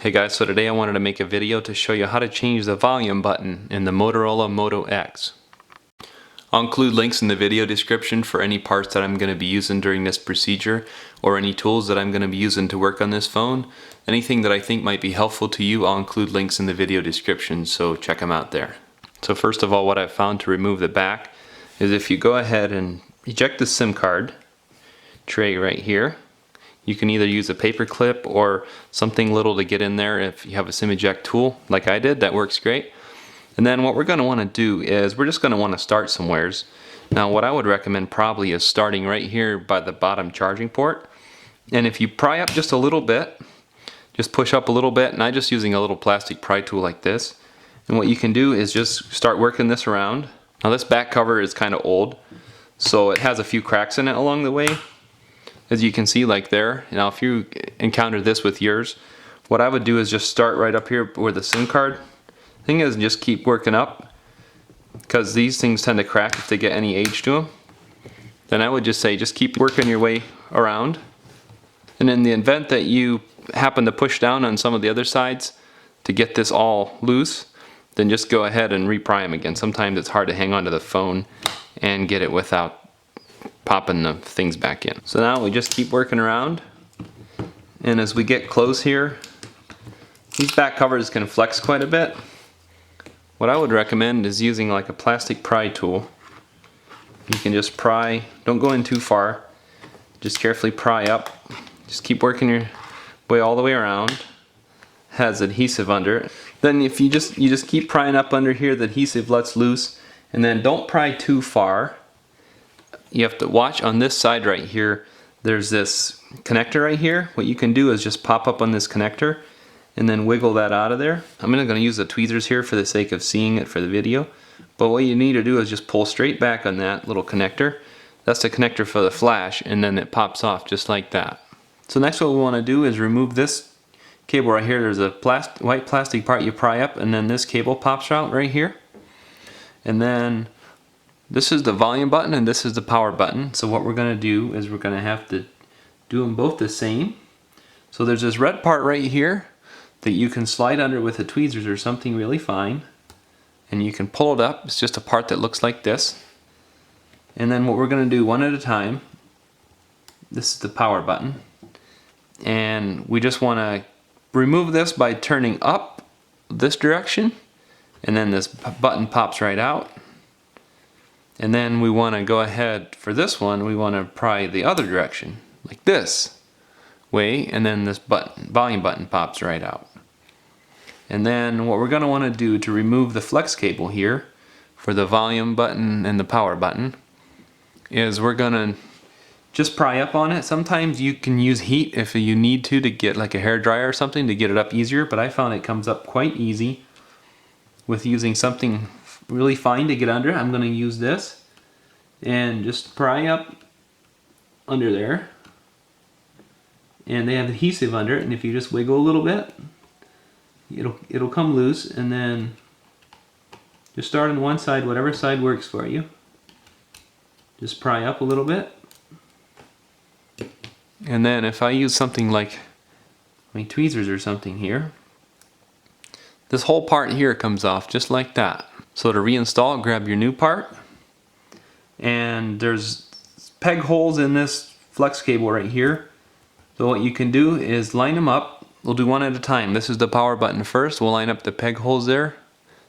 Hey guys, so today I wanted to make a video to show you how to change the volume button in the Motorola Moto X. I'll include links in the video description for any parts that I'm going to be using during this procedure or any tools that I'm going to be using to work on this phone. Anything that I think might be helpful to you, I'll include links in the video description, so check them out there. So first of all, what I've found to remove the back is if you go ahead and eject the SIM card tray right here. You can either use a paper clip or something little to get in there. If you have a SIM eject tool like I did, that works great. And then what we're going to want to do is we're just going to want to start somewheres. Now what I would recommend probably is starting right here by the bottom charging port. And if you pry up just a little bit, just push up a little bit, and I'm just using a little plastic pry tool like this. And what you can do is just start working this around. Now this back cover is kind of old, so it has a few cracks in it along the way. As you can see, like there. Now if you encounter this with yours, what I would do is just start right up here where the SIM card thing is and just keep working up, because these things tend to crack if they get any age to them. Then I would just say just keep working your way around, and in the event that you happen to push down on some of the other sides to get this all loose, then just go ahead and repry them again. Sometimes it's hard to hang on to the phone and get it without popping the things back in. So now we just keep working around, and as we get close here, these back covers can flex quite a bit. What I would recommend is using like a plastic pry tool. You can just pry, don't go in too far, just carefully pry up. Just keep working your way all the way around. Has adhesive under it. Then if you just keep prying up under here, the adhesive lets loose, and then don't pry too far. You have to watch on this side right here. There's this connector right here. What you can do is just pop up on this connector and then wiggle that out of there. I'm not going to use the tweezers here for the sake of seeing it for the video, but what you need to do is just pull straight back on that little connector. That's the connector for the flash, and then it pops off just like that. So next what we want to do is remove this cable right here. There's a white plastic part you pry up, and then this cable pops out right here. And then this is the volume button and this is the power button. So what we're going to do is we're going to have to do them both the same. So there's this red part right here that you can slide under with the tweezers or something really fine, and you can pull it up. It's just a part that looks like this. And then what we're going to do one at a time, this is the power button, and we just want to remove this by turning up this direction, and then this button pops right out. And then we want to go ahead for this one, we want to pry the other direction, like this way, and then this volume button pops right out. And then what we're going to want to do to remove the flex cable here for the volume button and the power button is we're going to just pry up on it. Sometimes you can use heat if you need to get like a hair dryer or something to get it up easier, but I found it comes up quite easy with using something really fine to get under. I'm going to use this and just pry up under there, and they have adhesive under it, and if you just wiggle a little bit, it'll come loose. And then just start on one side, whatever side works for you. Just pry up a little bit, and then if I use something like my tweezers or something here, this whole part here comes off just like that. So to reinstall, grab your new part, and there's peg holes in this flex cable right here. So what you can do is line them up. We'll do one at a time. This is the power button first. We'll line up the peg holes there.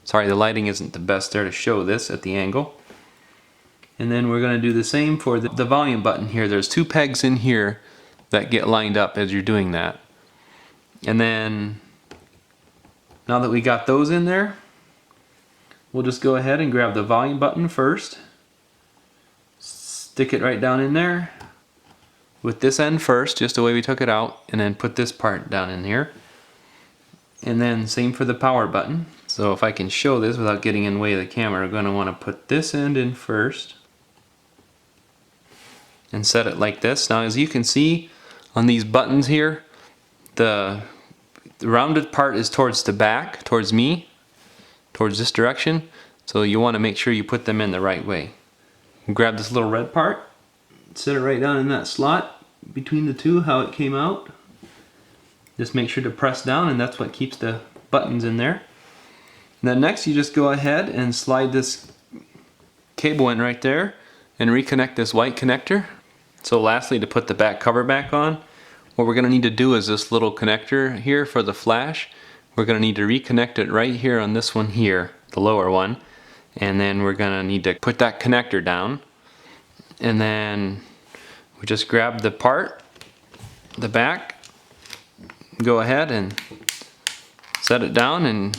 Sorry, the lighting isn't the best there to show this at the angle. And then we're going to do the same for the volume button here. There's two pegs in here that get lined up as you're doing that. And then now that we got those in there, we'll just go ahead and grab the volume button first, stick it right down in there with this end first, just the way we took it out, and then put this part down in here. And then same for the power button. So if I can show this without getting in the way of the camera, we're going to want to put this end in first and set it like this. Now as you can see on these buttons here, the rounded part is towards the back, towards me, towards this direction, so you want to make sure you put them in the right way. Grab this little red part, set it right down in that slot between the two, how it came out, Just make sure to press down, and that's what keeps the buttons in there. And then next you just go ahead and slide this cable in right there and reconnect this white connector. So lastly, to put the back cover back on, what we're going to need to do is this little connector here for the flash. We're going to need to reconnect it right here on this one here, the lower one. And then we're going to need to put that connector down. And then we just grab the part, the back, go ahead and set it down and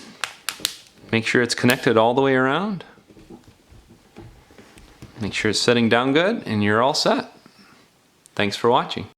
make sure it's connected all the way around. Make sure it's setting down good and you're all set. Thanks for watching.